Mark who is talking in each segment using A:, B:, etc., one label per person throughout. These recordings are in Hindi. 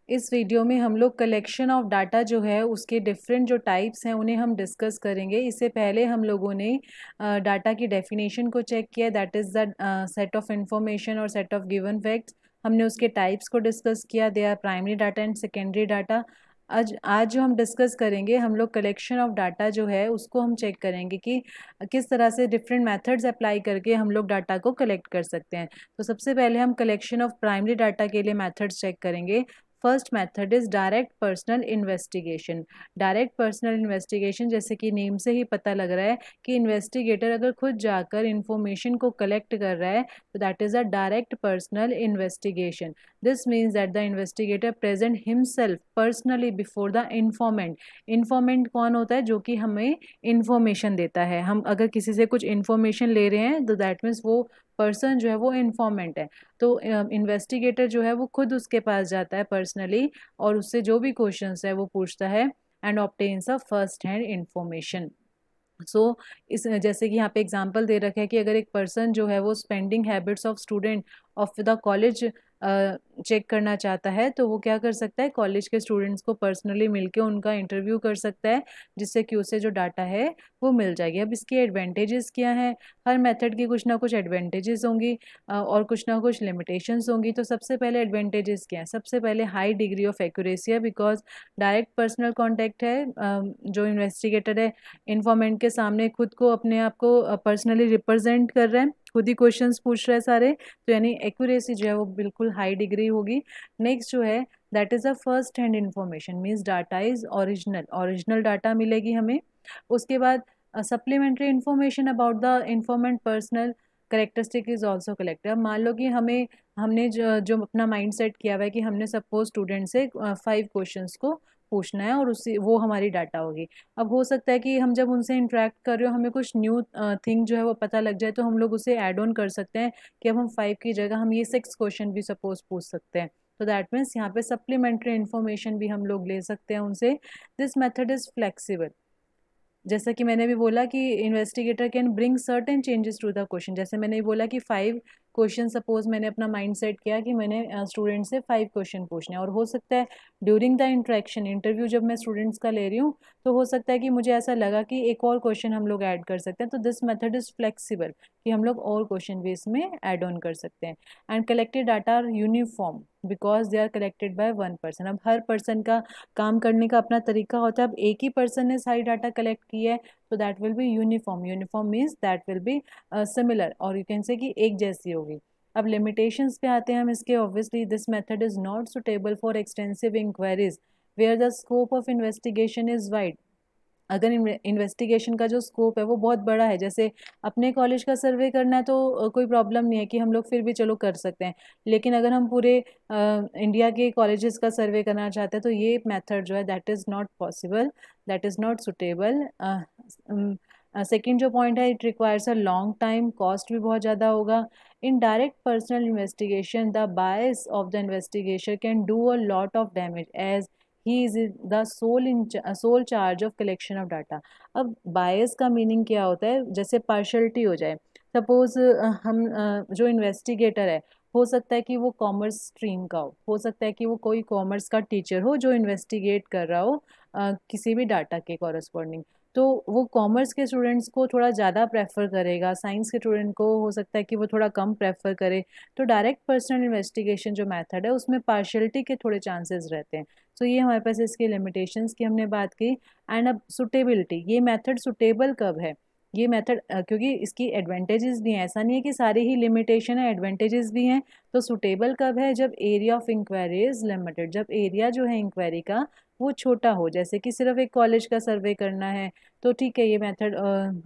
A: इस वीडियो में हम लोग कलेक्शन ऑफ डाटा जो है उसके डिफरेंट जो टाइप्स हैं उन्हें हम डिस्कस करेंगे। इससे पहले हम लोगों ने डाटा की डेफिनेशन को चेक किया, that is the set of information और सेट ऑफ गिवन फैक्ट्स। हमने उसके टाइप्स को डिस्कस किया, they are primary data and secondary data. आज जो हम डिस्कस करेंगे, हम लोग कलेक्शन ऑफ डाटा जो है उसको हम चेक करेंगे कि किस तरह से डिफरेंट मेथड्स अप्लाई करके हम लोग डाटा को कलेक्ट कर सकते हैं। तो सबसे पहले हम कलेक्शन ऑफ प्राइमरी डाटा के लिए मेथड्स चेक करेंगे। First method is direct personal investigation. Direct personal investigation, जैसे कि नेम से ही पता लग रहा है कि इन्वेस्टिगेटर अगर खुद जाकर इंफॉर्मेशन को कलेक्ट कर रहा है तो that is a direct personal investigation. This means that the investigator present himself personally before the informant. Informant कौन होता है? जो कि हमें इंफॉर्मेशन देता है। हम अगर किसी से कुछ इन्फॉर्मेशन ले रहे हैं तो दैट मीन्स वो पर्सन जो है वो इन्फॉर्मेंट है। तो इन्वेस्टिगेटर जो है वो खुद उसके पास जाता है पर्सनली और उससे जो भी क्वेश्चंस है वो पूछता है and obtains a first hand information. So इस जैसे कि यहाँ पे एग्जांपल दे रखा है कि अगर एक पर्सन जो है वो spending habits of student of the college check करना चाहता है तो वो क्या कर सकता है, कॉलेज के स्टूडेंट्स को पर्सनली मिलके उनका इंटरव्यू कर सकता है, जिससे कि उसे जो डाटा है वो मिल जाएगी। अब इसके एडवांटेजेस क्या हैं? हर मेथड की कुछ ना कुछ एडवांटेजेस होंगी और कुछ ना कुछ लिमिटेशंस होंगी। तो सबसे पहले एडवांटेजेस क्या है? सबसे पहले हाई डिग्री ऑफ एक्यूरेसी है, बिकॉज डायरेक्ट पर्सनल कॉन्टैक्ट है। जो इन्वेस्टिगेटर है इन्फॉर्मेंट के सामने खुद को अपने आप को पर्सनली रिप्रेजेंट कर रहे हैं, खुद ही क्वेश्चंस पूछ रहे हैं सारे, तो यानी एक्यूरेसी जो है वो बिल्कुल हाई डिग्री होगी। नेक्स्ट जो है that is a first hand information, means data is original data मिलेगी हमें। उसके बाद supplementary information about the informant personal characteristic is also collected. अब मान लो कि हमने जो अपना माइंड सेट किया हुआ है कि हमने सपोज स्टूडेंट से 5 क्वेश्चंस को पूछना है और उसी वो हमारी डाटा होगी। अब हो सकता है कि हम जब उनसे इंटरेक्ट कर रहे हो हमें कुछ न्यू थिंग जो है वो पता लग जाए, तो हम लोग उसे ऐड ऑन कर सकते हैं कि अब हम 5 की जगह हम ये 6 क्वेश्चन भी सपोज पूछ सकते हैं। तो दैट मीन्स यहाँ पे सप्लीमेंट्री इन्फॉर्मेशन भी हम लोग ले सकते हैं उनसे। This method is flexible. जैसा कि मैंने भी बोला कि investigator can bring certain changes to the question. जैसे मैंने भी बोला कि 5 क्वेश्चन, सपोज मैंने अपना माइंड सेट किया कि मैंने स्टूडेंट से 5 क्वेश्चन पूछने हैं और हो सकता है ड्यूरिंग द इंटरेक्शन इंटरव्यू जब मैं स्टूडेंट्स का ले रही हूँ तो हो सकता है कि मुझे ऐसा लगा कि एक और क्वेश्चन हम लोग ऐड कर सकते हैं। तो दिस मेथड इज फ्लेक्सिबल कि हम लोग और क्वेश्चन भी इसमें ऐड ऑन कर सकते हैं। And collected data are uniform because they are collected by one person. अब हर पर्सन का काम करने का अपना तरीका होता है। अब एक ही पर्सन ने सारी डाटा कलेक्ट की है तो that will be uniform. Uniform means that will be similar, और यू कैन से कि एक जैसी होगी। अब लिमिटेशंस पे आते हैं हम इसके। Obviously this method is not suitable for extensive inquiries where the scope of investigation is wide. अगर इन्वेस्टिगेशन का जो स्कोप है वो बहुत बड़ा है, जैसे अपने कॉलेज का सर्वे करना है तो कोई प्रॉब्लम नहीं है कि हम लोग फिर भी चलो कर सकते हैं। लेकिन अगर हम पूरे इंडिया के कॉलेजेस का सर्वे करना चाहते हैं तो ये मेथड जो है that is not possible, that is not suitable. Second जो पॉइंट है, it requires a long time, cost भी बहुत ज़्यादा होगा। In direct personal investigation the bias of the investigation can do a lot of damage as he is the sole charge of collection of data. अब बायस का मीनिंग क्या होता है? जैसे पार्शलिटी हो जाए। सपोज हम जो इन्वेस्टिगेटर है हो सकता है कि वो कॉमर्स स्ट्रीम का हो सकता है कि वो कोई कॉमर्स का टीचर हो जो इन्वेस्टिगेट कर रहा हो किसी भी डाटा के कॉरस्पॉन्डिंग। तो वो कॉमर्स के स्टूडेंट्स को थोड़ा ज़्यादा प्रेफर करेगा, साइंस के स्टूडेंट को हो सकता है कि वो थोड़ा कम प्रेफर करे। तो डायरेक्ट पर्सनल इन्वेस्टिगेशन जो मेथड है उसमें पार्शलिटी के थोड़े चांसेस रहते हैं। तो ये हमारे पास इसके लिमिटेशंस की हमने बात की। एंड अब सुटेबिलिटी, ये मेथड सुटेबल कब है? ये मेथड क्योंकि इसकी एडवांटेजेस भी हैं, ऐसा नहीं है कि सारी ही लिमिटेशन है, एडवांटेजेस भी हैं। तो सुटेबल कब है? जब area of inquiry is limited, जब एरिया जो है इंक्वायरी का वो छोटा हो। जैसे कि सिर्फ एक कॉलेज का सर्वे करना है तो ठीक है ये मेथड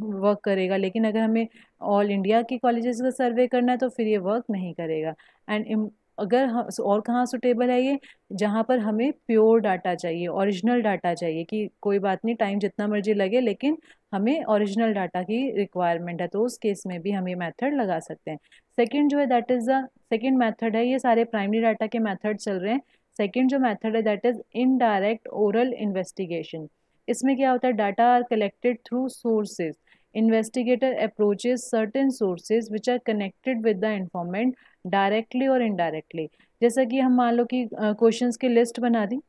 A: वर्क करेगा, लेकिन अगर हमें ऑल इंडिया की कॉलेजेस का सर्वे करना है तो फिर ये वर्क नहीं करेगा। एंड अगर और कहाँ सुटेबल है ये? जहाँ पर हमें प्योर डाटा चाहिए, ओरिजिनल डाटा चाहिए कि कोई बात नहीं टाइम जितना मर्जी लगे लेकिन हमें ओरिजिनल डाटा की रिक्वायरमेंट है, तो उस केस में भी हम ये मेथड लगा सकते हैं। सेकंड जो है that is the second method है, ये सारे प्राइमरी डाटा के मेथड चल रहे हैं। सेकंड जो मेथड है that is indirect oral investigation. इसमें क्या होता है? Data are collected through sources. Investigator approaches certain sources which are connected with the informant directly और इनडायरेक्टली। जैसा कि हम मान लो कि क्वेश्चंस की लिस्ट बना दी,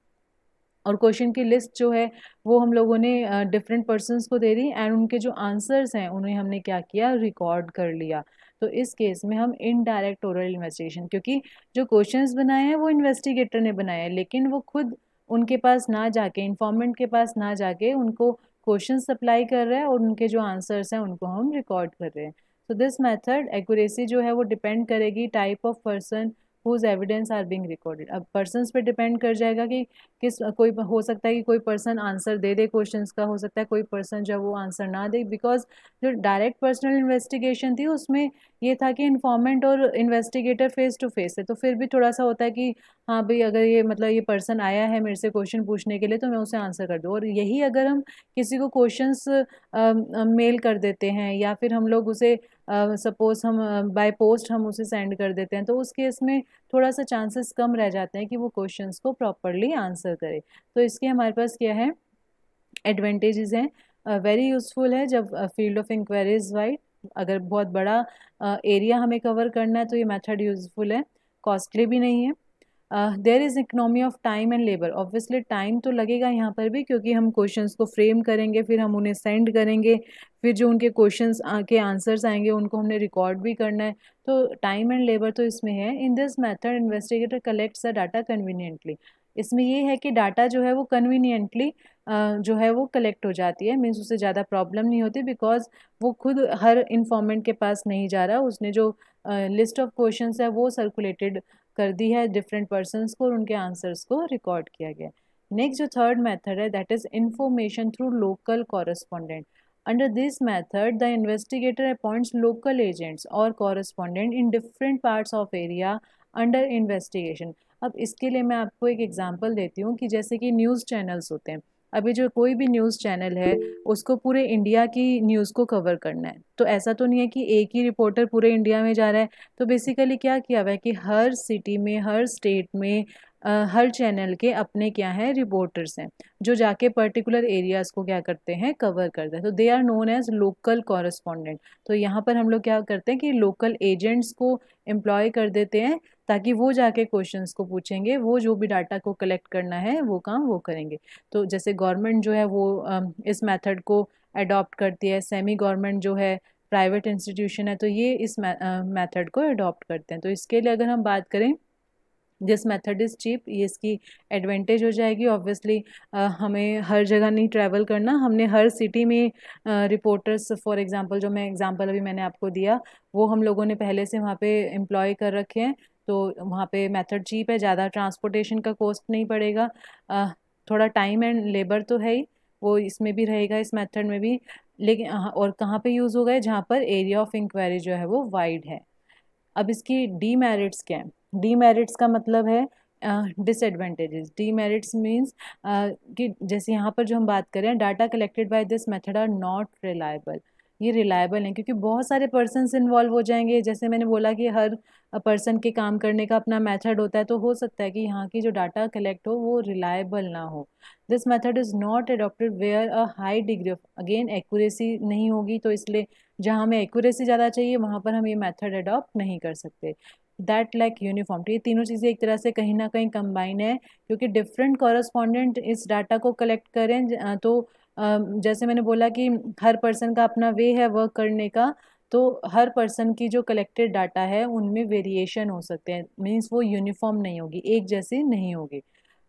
A: और क्वेश्चन की लिस्ट जो है वो हम लोगों ने डिफरेंट पर्सन्स को दे दी, एंड उनके जो आंसर्स हैं उन्हें हमने क्या किया, रिकॉर्ड कर लिया। तो इस केस में हम इनडायरेक्ट ओरल इन्वेस्टिगेशन, क्योंकि जो क्वेश्चंस बनाए हैं वो इन्वेस्टिगेटर ने बनाए हैं, लेकिन वो खुद उनके पास ना जाके, इन्फॉर्मेंट के पास ना जाके उनको क्वेश्चन सप्लाई कर रहे हैं और उनके जो आंसर्स हैं उनको हम रिकॉर्ड कर रहे हैं। तो दिस मेथड एक्यूरेसी जो है वो डिपेंड करेगी type of person whose evidence are being recorded. अब पर्सनस पे डिपेंड कर जाएगा कि किस, कोई हो सकता है कि कोई पर्सन आंसर दे दे क्वेश्चंस का, हो सकता है कोई पर्सन जब वो आंसर ना दे, बिकॉज जो डायरेक्ट पर्सनल इन्वेस्टिगेशन थी उसमें ये था कि इन्फॉर्मेंट और इन्वेस्टिगेटर फेस टू फेस है, तो फिर भी थोड़ा सा होता है कि हाँ भाई अगर ये मतलब ये पर्सन आया है मेरे से क्वेश्चन पूछने के लिए तो मैं उसे आंसर कर दूँ। और यही अगर हम किसी को क्वेश्चंस मेल कर देते हैं या फिर हम लोग उसे सपोज हम बाय पोस्ट हम उसे सेंड कर देते हैं, तो उस केस में थोड़ा सा चांसेस कम रह जाते हैं कि वो क्वेश्चंस को प्रॉपरली आंसर करे। तो इसके हमारे पास क्या है, एडवांटेजेस हैं। वेरी यूजफुल है जब field of inquiry is wide, अगर बहुत बड़ा एरिया हमें कवर करना है तो ये मेथड यूजफुल है। कॉस्टली भी नहीं है। There is economy of time and labour. Obviously time तो लगेगा यहाँ पर भी, क्योंकि हम क्वेश्चंस को फ्रेम करेंगे, फिर हम उन्हें सेंड करेंगे, फिर जो उनके क्वेश्चंस के आंसर्स आएंगे उनको हमने रिकॉर्ड भी करना है, तो टाइम एंड लेबर तो इसमें है। In this method investigator collects the data conveniently. इसमें ये है कि डाटा जो है वो कन्वीनियंटली जो है वो कलेक्ट हो जाती है, मीन्स उसे ज़्यादा प्रॉब्लम नहीं होती, बिकॉज वो खुद हर इन्फॉर्मेंट के पास नहीं जा रहा, उसने जो लिस्ट ऑफ क्वेश्चंस है वो सर्कुलेटेड कर दी है डिफरेंट पर्सन्स को और उनके आंसर्स को रिकॉर्ड किया गया। नेक्स्ट जो थर्ड मेथड है that is information through local correspondent. Under this method the investigator appoints local agents और correspondent in different parts of area under investigation. अब इसके लिए मैं आपको एक एग्जांपल देती हूँ कि जैसे कि न्यूज़ चैनल्स होते हैं, अभी जो कोई भी न्यूज़ चैनल है उसको पूरे इंडिया की न्यूज़ को कवर करना है, तो ऐसा तो नहीं है कि एक ही रिपोर्टर पूरे इंडिया में जा रहा है। तो बेसिकली क्या किया हुआ है कि हर सिटी में, हर स्टेट में हर चैनल के अपने क्या हैं, रिपोर्टर्स हैं जो जाके पर्टिकुलर एरियाज़ को क्या करते हैं, कवर करते हैं। तो they are known as local correspondent. तो यहाँ पर हम लोग क्या करते हैं कि लोकल एजेंट्स को एम्प्लॉय कर देते हैं ताकि वो जाके क्वेश्चंस को पूछेंगे, वो जो भी डाटा को कलेक्ट करना है वो काम वो करेंगे। तो जैसे गवर्नमेंट जो है वो इस मेथड को अडॉप्ट करती है, सेमी गवर्नमेंट जो है, प्राइवेट इंस्टीट्यूशन है, तो ये इस मेथड को अडॉप्ट करते हैं। तो इसके लिए अगर हम बात करें, दिस मेथड इज़ चीप, ये इसकी एडवांटेज हो जाएगी। ऑब्वियसली हमें हर जगह नहीं ट्रैवल करना, हमने हर सिटी में रिपोर्टर्स, फॉर एग्जांपल जो मैं एग्जांपल अभी मैंने आपको दिया वो हम लोगों ने पहले से वहाँ पे एम्प्लॉय कर रखे हैं, तो वहाँ पे मेथड चीप है, ज़्यादा ट्रांसपोर्टेशन का कॉस्ट नहीं पड़ेगा। थोड़ा टाइम एंड लेबर तो है ही, वो इसमें भी रहेगा इस मेथड में भी, लेकिन और कहाँ पे यूज़ होगा, जहाँ पर एरिया ऑफ इंक्वायरी जो है वो वाइड है। अब इसकी डीमेरिट्स क्या है, डीमेरिट्स का मतलब है डिसएडवांटेजेस। डीमेरिट्स मीन्स कि जैसे यहाँ पर जो हम बात करें, data collected by this method are not reliable. ये रिलायबल नहीं, क्योंकि बहुत सारे पर्सन्स इन्वॉल्व हो जाएंगे। जैसे मैंने बोला कि हर पर्सन के काम करने का अपना मेथड होता है, तो हो सकता है कि यहाँ की जो डाटा कलेक्ट हो वो रिलायबल ना हो। This method is not adopted where a high degree of, again accuracy नहीं होगी, तो इसलिए जहाँ हमें एक्यूरेसी ज़्यादा चाहिए वहाँ पर हम ये मेथड अडॉप्ट नहीं कर सकते। दैट लाइक यूनिफॉर्मिटी, ये तीनों चीज़ें एक तरह से कहीं ना कहीं कंबाइन है, क्योंकि डिफरेंट कॉरेस्पॉन्डेंट इस डाटा को कलेक्ट करें तो जैसे मैंने बोला कि हर पर्सन का अपना वे है वर्क करने का, तो हर पर्सन की जो कलेक्टेड डाटा है उनमें वेरिएशन हो सकते हैं, मीन्स वो यूनिफॉर्म नहीं होगी, एक जैसी नहीं होगी।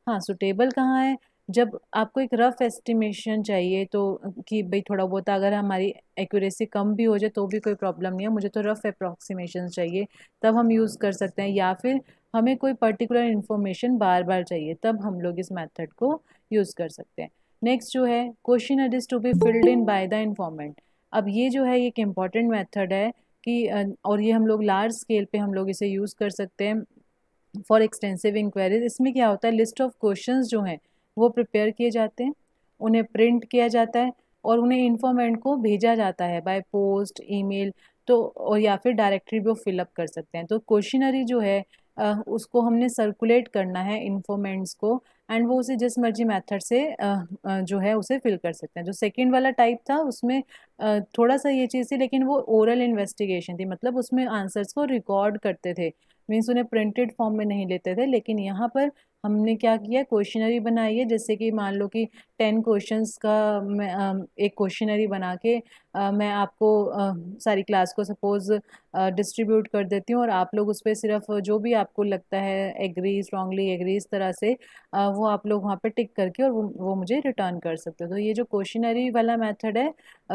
A: हाँ, सुटेबल कहाँ है, जब आपको एक रफ एस्टिमेशन चाहिए तो कि भाई थोड़ा बहुत अगर हमारी एक्यूरेसी कम भी हो जाए तो भी कोई प्रॉब्लम नहीं है, मुझे तो रफ अप्रॉक्सीमेशन चाहिए, तब हम यूज़ कर सकते हैं। या फिर हमें कोई पर्टिकुलर इन्फॉर्मेशन बार बार चाहिए, तब हम लोग इस मेथड को यूज़ कर सकते हैं। नेक्स्ट जो है, questionnaire is to be filled in by the informant. अब ये जो है ये एक इम्पॉर्टेंट मेथड है कि और ये हम लोग लार्ज स्केल पे हम लोग इसे यूज़ कर सकते हैं फॉर एक्सटेंसिव इंक्वायरीज। इसमें क्या होता है, लिस्ट ऑफ क्वेश्चंस जो हैं वो प्रिपेयर किए जाते हैं, उन्हें प्रिंट किया जाता है और उन्हें इन्फॉर्मेंट को भेजा जाता है बाय पोस्ट, ईमेल, तो और या फिर डायरेक्टरी भी वो फिलअप कर सकते हैं। तो क्वेश्चनरी जो है उसको हमने सर्कुलेट करना है इन्फॉर्मेंट्स को, एंड वो उसे जिस मर्जी मेथड से जो है उसे फिल कर सकते हैं। जो सेकंड वाला टाइप था उसमें थोड़ा सा ये चीज़ थी, लेकिन वो ओरल इन्वेस्टिगेशन थी, मतलब उसमें आंसर्स को रिकॉर्ड करते थे, मीन्स उन्हें प्रिंटेड फॉर्म में नहीं लेते थे, लेकिन यहाँ पर हमने क्या किया, क्वेश्चनरी बनाई है। जैसे कि मान लो कि 10 क्वेश्चंस का मैं एक क्वेश्चनरी बना के मैं आपको सारी क्लास को सपोज डिस्ट्रीब्यूट कर देती हूँ, और आप लोग उस पर सिर्फ जो भी आपको लगता है एग्री, स्ट्रांगली एग्री, इस तरह से वो आप लोग वहाँ पे टिक करके और वो मुझे रिटर्न कर सकते हो। तो ये जो क्वेश्चनरी वाला मेथड है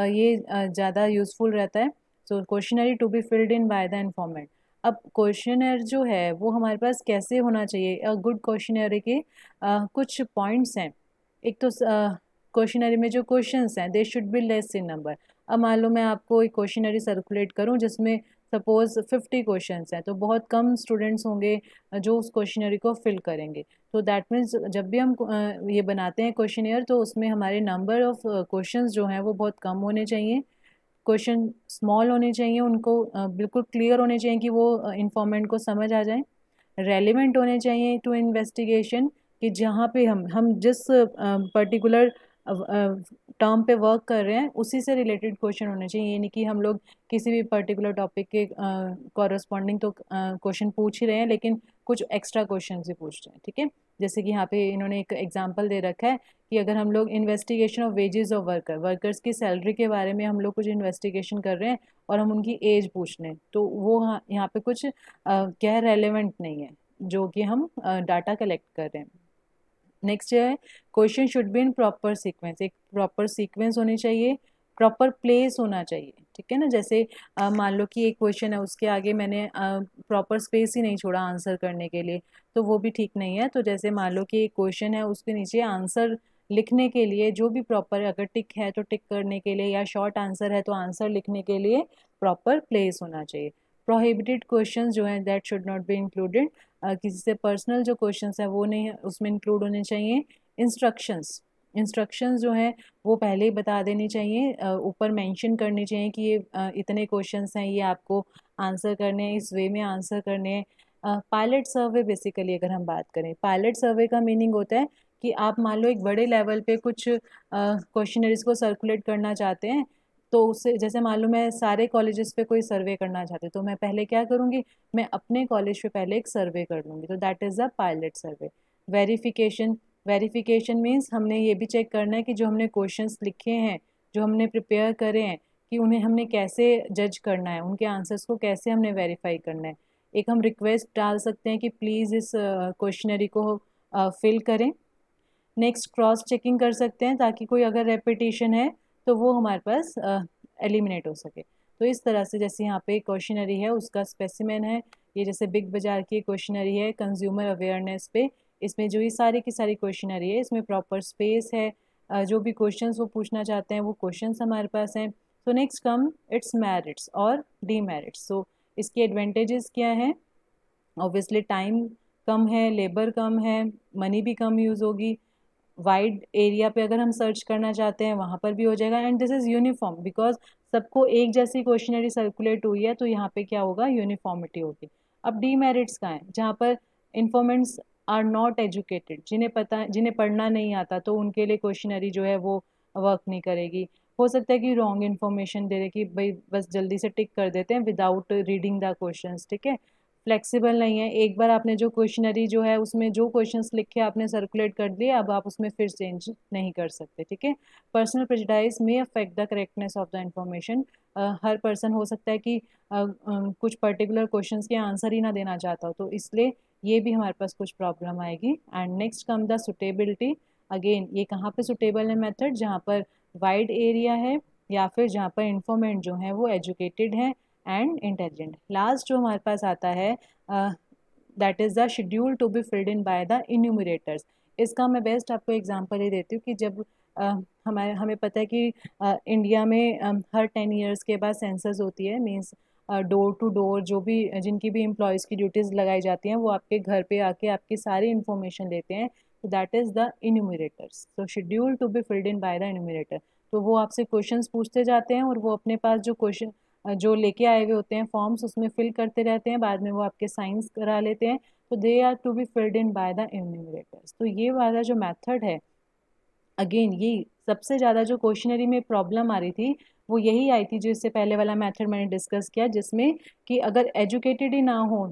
A: ये ज़्यादा यूज़फुल रहता है। So questionnaire to be filled in by the informant. अब क्वेश्चनर जो है वो हमारे पास कैसे होना चाहिए, गुड क्वेश्चनरी के कुछ पॉइंट्स हैं। एक तो क्वेश्चनरी में जो क्वेश्चंस हैं they should be less in number. अब मान लो मैं आपको एक क्वेश्चनरी सर्कुलेट करूं जिसमें सपोज 50 क्वेश्चंस हैं, तो बहुत कम स्टूडेंट्स होंगे जो उस क्वेश्चनरी को फिल करेंगे। तो दैट मीन्स जब भी हम ये बनाते हैं क्वेश्चनर, तो उसमें हमारे नंबर ऑफ क्वेश्चंस जो हैं वो बहुत कम होने चाहिए। क्वेश्चन स्मॉल होने चाहिए, उनको बिल्कुल क्लियर होने चाहिए कि वो इन्फॉर्मेंट को समझ आ जाए। रेलिवेंट होने चाहिए टू इन्वेस्टिगेशन, कि जहाँ पे हम जिस पर्टिकुलर टर्म पे वर्क कर रहे हैं उसी से रिलेटेड क्वेश्चन होने चाहिए। ये नहीं कि हम लोग किसी भी पर्टिकुलर टॉपिक के कॉरस्पॉन्डिंग तो क्वेश्चन पूछ ही रहे हैं, लेकिन कुछ एक्स्ट्रा क्वेश्चन भी पूछ रहे हैं। ठीक है, जैसे कि यहाँ पे इन्होंने एक एग्जांपल दे रखा है कि अगर हम लोग investigation of wages of workers की सैलरी के बारे में हम लोग कुछ इन्वेस्टिगेशन कर रहे हैं और हम उनकी एज पूछ रहे हैं, तो वो यहाँ पे कुछ क्या है, रेलेवेंट नहीं है जो कि हम डाटा कलेक्ट कर रहे हैं। नेक्स्ट है question should be in proper sequence. एक प्रॉपर सीक्वेंस होनी चाहिए, प्रॉपर प्लेस होना चाहिए। ठीक है ना, जैसे मान लो कि एक क्वेश्चन है उसके आगे मैंने प्रॉपर स्पेस ही नहीं छोड़ा आंसर करने के लिए, तो वो भी ठीक नहीं है। तो जैसे मान लो कि एक क्वेश्चन है उसके नीचे आंसर लिखने के लिए जो भी प्रॉपर, अगर टिक है तो टिक करने के लिए, या शॉर्ट आंसर है तो आंसर लिखने के लिए प्रॉपर प्लेस होना चाहिए। प्रोहिबिटेड क्वेश्चंस जो हैं that should not be included. किसी से पर्सनल जो क्वेश्चंस है वो नहीं उसमें इंक्लूड होने चाहिए। इंस्ट्रक्शंस जो हैं वो पहले ही बता देनी चाहिए, ऊपर मेंशन करनी चाहिए कि ये इतने क्वेश्चंस हैं, ये आपको आंसर करने हैं, इस वे में आंसर करने हैं। पायलट सर्वे बेसिकली अगर हम बात करें, पायलट सर्वे का मीनिंग होता है कि आप मान लो एक बड़े लेवल पे कुछ क्वेश्चनरीज को सर्कुलेट करना चाहते हैं, तो उससे जैसे मान लो मैं सारे कॉलेजेस पे कोई सर्वे करना चाहती, तो मैं पहले क्या करूँगी, मैं अपने कॉलेज पे पहले एक सर्वे कर लूँगी, तो that is the pilot survey. Verification, verification means हमने ये भी चेक करना है कि जो हमने क्वेश्चंस लिखे हैं, जो हमने प्रिपेयर करे हैं, कि उन्हें हमने कैसे जज करना है, उनके आंसर्स को कैसे हमने वेरीफाई करना है। एक हम रिक्वेस्ट डाल सकते हैं कि प्लीज़ इस क्वेश्चनरी को फिल करें। नेक्स्ट क्रॉस चेकिंग कर सकते हैं ताकि कोई अगर रेपिटेशन है तो वो हमारे पास एलिमिनेट हो सके। तो इस तरह से जैसे यहाँ पे क्वेश्चनरी है उसका स्पेसिमेन है, ये जैसे बिग बाजार की क्वेश्चनरी है कंज्यूमर अवेयरनेस पे, इसमें जो ये सारी की सारी क्वेश्चनरी है इसमें प्रॉपर स्पेस है, जो भी क्वेश्चंस वो पूछना चाहते हैं वो क्वेश्चंस हमारे पास हैं। So next come it's merits और डीमेरिट्स। सो इसके एडवांटेजेस क्या हैं, ऑब्वियसली टाइम कम है, लेबर कम है, मनी भी कम यूज़ होगी, वाइड एरिया पे अगर हम सर्च करना चाहते हैं वहाँ पर भी हो जाएगा, and this is uniform because सबको एक जैसी क्वेश्चनरी सर्कुलेट हुई है, तो यहाँ पे क्या होगा, यूनिफॉर्मिटी होगी। अब डीमेरिट्स का है जहाँ पर इन्फॉर्मेंट्स आर नॉट एजुकेटेड, जिन्हें पढ़ना नहीं आता, तो उनके लिए क्वेश्चनरी जो है वो वर्क नहीं करेगी। हो सकता है कि रॉन्ग इन्फॉर्मेशन दे दे कि भाई बस जल्दी से टिक कर देते हैं विदाउट रीडिंग द क्वेश्चंस। ठीक है, फ्लेक्सिबल नहीं है, एक बार आपने जो क्वेश्चनरी जो है उसमें जो क्वेश्चंस लिखे आपने सर्कुलेट कर दिए, अब आप उसमें फिर चेंज नहीं कर सकते। ठीक है, पर्सनल प्रेजुडाइज में affect the correctness of the information. Her person हो सकता है कि कुछ पर्टिकुलर क्वेश्चंस के आंसर ही ना देना चाहता हो, तो इसलिए ये भी हमारे पास कुछ प्रॉब्लम आएगी। And next come the suitability. Again ये कहाँ पे सुटेबल है मेथड, जहाँ पर वाइड एरिया है या फिर जहाँ पर इंफॉर्मेंट जो है वो एजुकेटेड है एंड इंटेलिजेंट। लास्ट जो हमारे पास आता है that is the schedule to be filled in by the enumerators. इसका मैं बेस्ट आपको एग्जांपल ये देती हूँ कि जब हमें पता है कि इंडिया में हर 10 ईयर्स के बाद सेंसस होती है, मीन्स डोर टू डोर जो भी जिनकी भी एम्प्लॉयज़ की ड्यूटीज़ लगाई जाती हैं वो आपके घर पे आके आपकी सारी इन्फॉर्मेशन लेते हैं, तो दैट इज़ द इन्यूमरेटर्स। तो schedule to be filled in by the enumerator, तो वो आपसे क्वेश्चंस पूछते जाते हैं और वो अपने पास जो क्वेश्चन जो लेके आए हुए होते हैं फॉर्म्स उसमें फिल करते रहते हैं, बाद में वो आपके साइंस करा लेते हैं, तो they are to be filled in by the enumerators. तो ये वाला जो मेथड है, अगेन ये सबसे ज़्यादा जो क्वेश्चनरी में प्रॉब्लम आ रही थी वो यही आई थी जो इससे पहले वाला मेथड मैंने डिस्कस किया, जिसमें कि अगर एजुकेटेड ही ना हो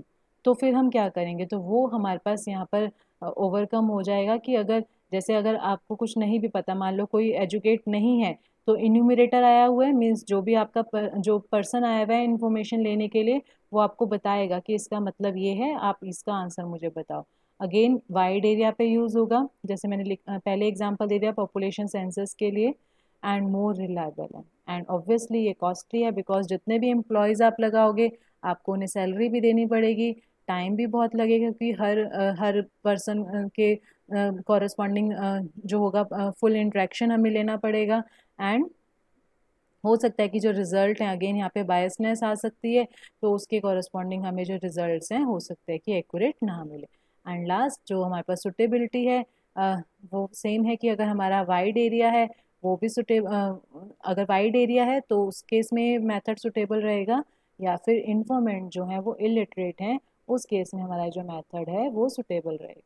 A: तो फिर हम क्या करेंगे, तो वो हमारे पास यहाँ पर ओवरकम हो जाएगा कि अगर आपको कुछ नहीं भी पता, मान लो कोई एजुकेट नहीं है, तो इन्यूमरेटर आया हुआ है, मीन्स जो भी आपका जो पर्सन आया हुआ है इन्फॉर्मेशन लेने के लिए, वो आपको बताएगा कि इसका मतलब ये है, आप इसका आंसर मुझे बताओ। अगेन वाइड एरिया पे यूज़ होगा, जैसे मैंने पहले एग्जांपल दे दिया पॉपुलेशन सेंसस के लिए, एंड मोर रिलायबल है। एंड ऑब्वियसली ये कॉस्टली है, बिकॉज जितने भी एम्प्लॉयज़ आप लगाओगे आपको उन्हें सैलरी भी देनी पड़ेगी, टाइम भी बहुत लगेगा, क्योंकि हर पर्सन के कॉरस्पॉन्डिंग जो होगा फुल इंट्रैक्शन हमें लेना पड़ेगा। एंड हो सकता है कि जो रिजल्ट हैं, अगेन यहाँ पे बायसनेस आ सकती है, तो उसके कॉरस्पॉन्डिंग हमें जो रिजल्ट्स हैं हो सकता है कि एक्यूरेट ना मिले। एंड लास्ट जो हमारे पास सुटेबिलिटी है, वो सेम है कि अगर हमारा वाइड एरिया है, वो भी अगर वाइड एरिया है तो उस केस में मेथड सुटेबल रहेगा, या फिर इन्फॉर्मेंट जो है वो इलिटरेट हैं, उस केस में हमारा जो मेथड है वो सुटेबल रहेगा।